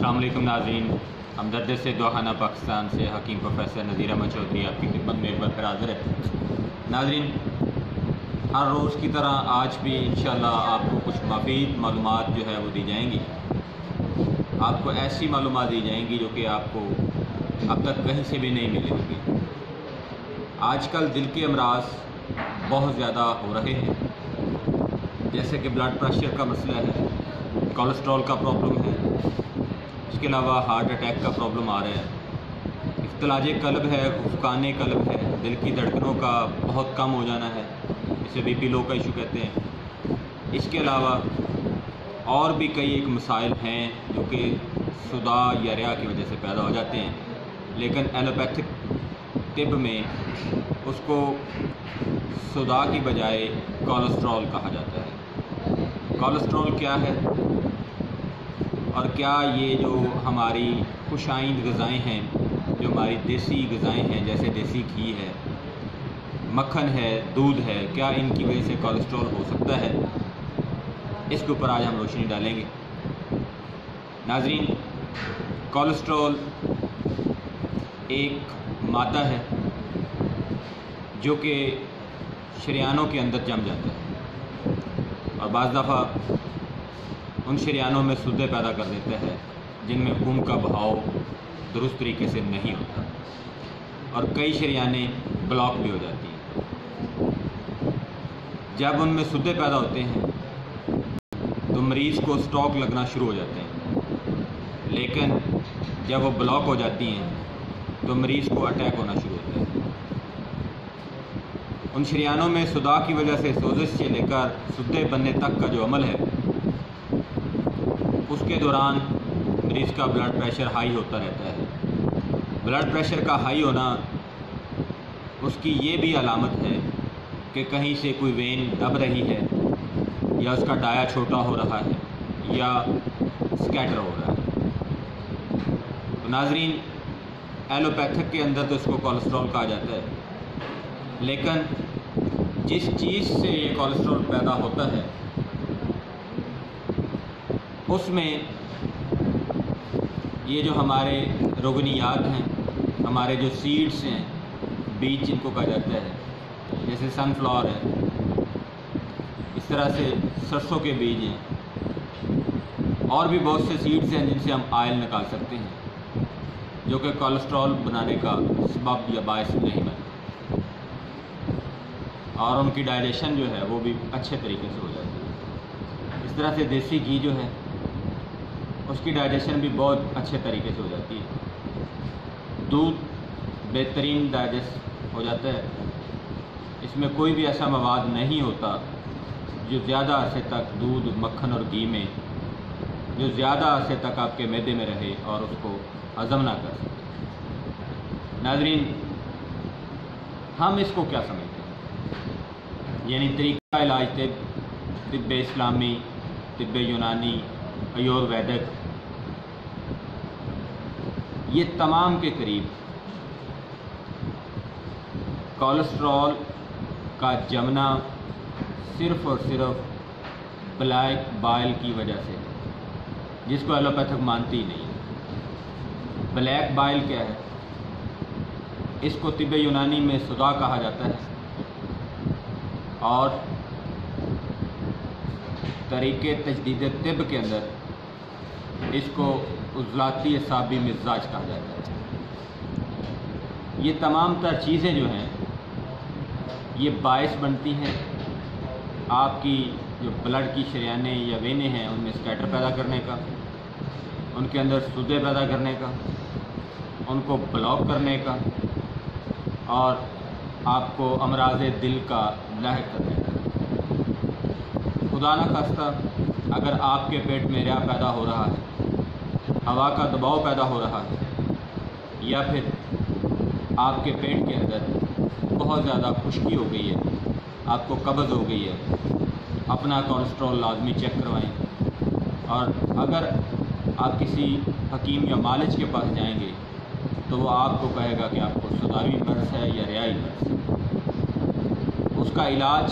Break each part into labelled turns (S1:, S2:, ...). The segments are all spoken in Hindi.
S1: अस्सलाम वालेकुम नाज़रीन, हमदर्द से दुआखाना पाकिस्तान से हकीम प्रोफेसर नज़ीर अहमद चौधरी आपकी खिदमत में एक बार फिर हाज़िर है। नाज़रीन, हर रोज़ की तरह आज भी इंशाअल्लाह आपको कुछ मुफीद मालूमात जो है वो दी जाएंगी। आपको ऐसी मालूमात दी जाएंगी जो कि आपको अब तक कहीं से भी नहीं मिली होगी। आजकल दिल के अमराज बहुत ज़्यादा हो रहे हैं, जैसे कि ब्लड प्रेशर का मसला है, कोलेस्ट्रॉल का प्रॉब्लम है, इसके अलावा हार्ट अटैक का प्रॉब्लम आ रहा है, इख्तिलाज कल्ब है, खुफकाने कल्ब है, दिल की धड़कनों का बहुत कम हो जाना है, इसे बीपी लो का इशू कहते हैं। इसके अलावा और भी कई एक मसाइल हैं जो कि सुदा या रिया की वजह से पैदा हो जाते हैं, लेकिन एलोपैथिक तिब में उसको सुदा की बजाय कोलेस्ट्रॉल कहा जाता है। कोलेस्ट्रॉल क्या है और क्या ये जो हमारी खुशाइंद ग़िज़ाएँ हैं, जो हमारी देसी ग़िज़ाएँ हैं, जैसे देसी घी है, मक्खन है, दूध है, क्या इनकी वजह से कोलेस्ट्रॉल हो सकता है? इसके ऊपर आज हम रोशनी डालेंगे। नाज़रीन, कोलेस्ट्रॉल एक मादा है जो कि शरीयानों के अंदर जम जाता है और बाज़ दफ़ा उन शरीयानों में सुद्दे पैदा कर देता है जिनमें खून का बहाव दुरुस्त तरीके से नहीं होता और कई शरीयानें ब्लॉक भी हो जाती हैं। जब उनमें सुद्दे पैदा होते हैं तो मरीज़ को स्ट्रोक लगना शुरू हो जाते हैं, लेकिन जब वो ब्लॉक हो जाती हैं तो मरीज़ को अटैक होना शुरू होता है। उन शरीयानों में सुदा की वजह से सोजिश से लेकर सुद्दे बनने तक का जो अमल है, उसके दौरान मरीज़ का ब्लड प्रेशर हाई होता रहता है। ब्लड प्रेशर का हाई होना उसकी ये भी अलामत है कि कहीं से कोई वेन दब रही है या उसका डाया छोटा हो रहा है या स्कैटर हो रहा है। तो नाज़रीन, एलोपैथिक के अंदर तो इसको कोलेस्ट्रॉल कहा जाता है, लेकिन जिस चीज़ से ये कोलेस्ट्रॉल पैदा होता है उसमें ये जो हमारे रोगनियात हैं, हमारे जो सीड्स हैं, बीज जिनको कहा जाता है, जैसे सनफ्लावर है, इस तरह से सरसों के बीज हैं और भी बहुत से सीड्स हैं जिनसे हम आयल निकाल सकते हैं, जो कि कोलेस्ट्रॉल बनाने का सबब या बायस नहीं बनता और उनकी डाइजेशन जो है वो भी अच्छे तरीके से हो जाती है। इस तरह से देसी घी जो है उसकी डाइजेशन भी बहुत अच्छे तरीके से हो जाती है। दूध बेहतरीन डाइजेस्ट हो जाता है, इसमें कोई भी ऐसा मवाद नहीं होता जो ज़्यादा अरसे तक दूध, मक्खन और घी में जो ज़्यादा अरसे तक आपके मैदे में रहे और उसको हज़म ना कर सके। नाज़रीन, हम इसको क्या समझते हैं? यानी तरीक़ा इलाज तिब्ब इस्लामी, तिब्ब यूनानी, आयुर्वेदिक, ये तमाम के करीब कोलेस्ट्रॉल का जमना सिर्फ़ और सिर्फ ब्लैक बाइल की वजह से, जिसको एलोपैथिक मानती ही नहीं। ब्लैक बाइल क्या है? इसको तिब्ब यूनानी में सुदा कहा जाता है और तरीक़े तजदीद तिब्ब के अंदर इसको उज़लाती असाबी मिजाज कहा जाता है। ये तमाम तर चीज़ें जो हैं ये बायस बनती हैं आपकी जो ब्लड की शरीयानें या वेनें हैं उनमें स्कैटर पैदा करने का, उनके अंदर सुदे पैदा करने का, उनको ब्लॉक करने का और आपको अमराज़ दिल का लाहिक करने का। खुदा न खास्ता अगर आपके पेट में रिया पैदा हो रहा है, हवा का दबाव पैदा हो रहा है या फिर आपके पेट के अंदर बहुत ज़्यादा खुश्की हो गई है, आपको कब्ज़ हो गई है, अपना कोलेस्ट्रॉल लाजमी चेक करवाएं। और अगर आप किसी हकीम या मालिज के पास जाएंगे तो वो आपको कहेगा कि आपको सुदावी मर्ज़ है या रियाई मर्ज़ है। उसका इलाज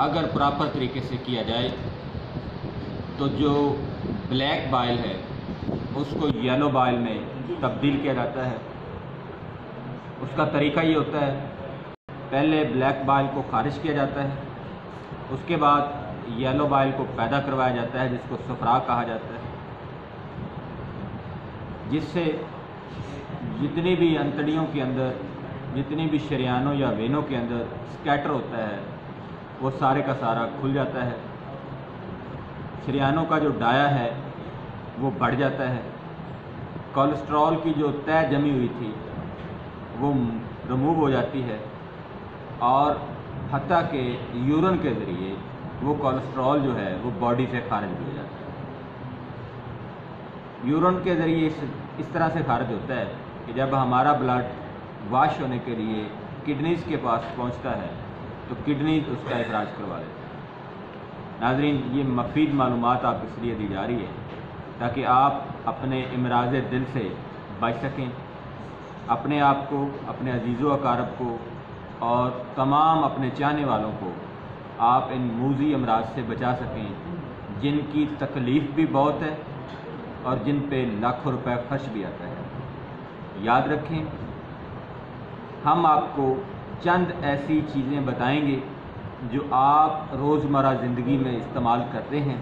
S1: अगर प्रॉपर तरीके से किया जाए तो जो ब्लैक बाइल है उसको येलो बाइल में तब्दील किया जाता है। उसका तरीका ये होता है, पहले ब्लैक बाइल को खारिज किया जाता है, उसके बाद येलो बाइल को पैदा करवाया जाता है जिसको सफरा कहा जाता है, जिससे जितनी भी अंतड़ियों के अंदर, जितनी भी शरियानों या वेनों के अंदर स्कैटर होता है वो सारे का सारा खुल जाता है। शरियानों का जो डाया है वो बढ़ जाता है। कोलेस्ट्रॉल की जो तय जमी हुई थी वो रिमूव हो जाती है और हत्ता के यूरिन के ज़रिए वो कोलेस्ट्रॉल जो है वो बॉडी से खारिज हो जाता है। यूरिन के ज़रिए इस तरह से खारिज होता है कि जब हमारा ब्लड वाश होने के लिए किडनीज़ के पास पहुंचता है तो किडनीज़ उसका इखराज करवा देते हैं। नाज़रीन, ये मफीद मालूमात आप इसलिए दी जा रही है ताकि आप अपने इमराज़ दिल से बच सकें, अपने आप को, अपने अजीज़ो अकारब को और तमाम अपने चाहने वालों को आप इन मूज़ी अमराज से बचा सकें जिनकी तकलीफ़ भी बहुत है और जिन पे लाखों रुपए खर्च भी आता है। याद रखें, हम आपको चंद ऐसी चीज़ें बताएंगे जो आप रोज़मर्रा ज़िंदगी में इस्तेमाल करते हैं,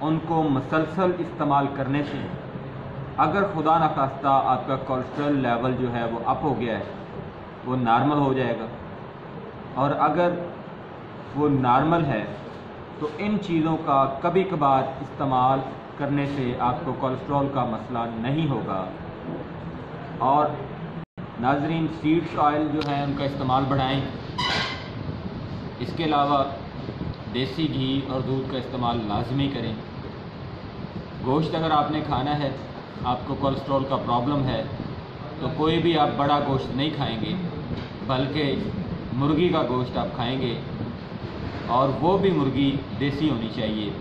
S1: उनको मसलसल इस्तेमाल करने से अगर खुदा न खास्ता आपका कोलेस्ट्रॉल लेवल जो है वो अप हो गया है वो नॉर्मल हो जाएगा, और अगर वो नॉर्मल है तो इन चीज़ों का कभी कभार इस्तेमाल करने से आपको कोलेस्ट्रॉल का मसला नहीं होगा। और नाज़रीन, सीड्स ऑयल जो है उनका इस्तेमाल बढ़ाएं। इसके अलावा देसी घी और दूध का इस्तेमाल लाजमी करें। गोश्त अगर आपने खाना है, आपको कोलेस्ट्रॉल का प्रॉब्लम है, तो कोई भी आप बड़ा गोश्त नहीं खाएंगे, बल्कि मुर्गी का गोश्त आप खाएंगे, और वो भी मुर्गी देसी होनी चाहिए।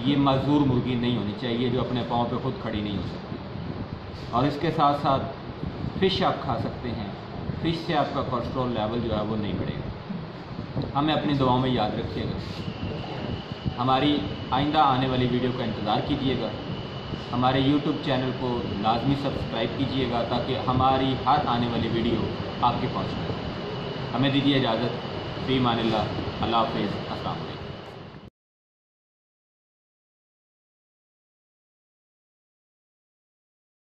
S1: ये मजदूर मुर्गी नहीं होनी चाहिए जो अपने पाँव पे खुद खड़ी नहीं हो सकती। और इसके साथ साथ फ़िश आप खा सकते हैं। फ़िश से आपका कोलेस्ट्रॉल लेवल जो है वो नहीं बढ़ेगा। हमें अपनी दुआओं में याद रखिएगा। हमारी आइंदा आने वाली वीडियो का इंतज़ार कीजिएगा। हमारे YouTube चैनल को लाजमी सब्सक्राइब कीजिएगा ताकि हमारी हर आने वाली वीडियो आपके पहुँच जाए। हमें दीजिए इजाज़त। फ़ी अमानिल्लाह। अल्लाह हाफ़िज़। अस्सलाम।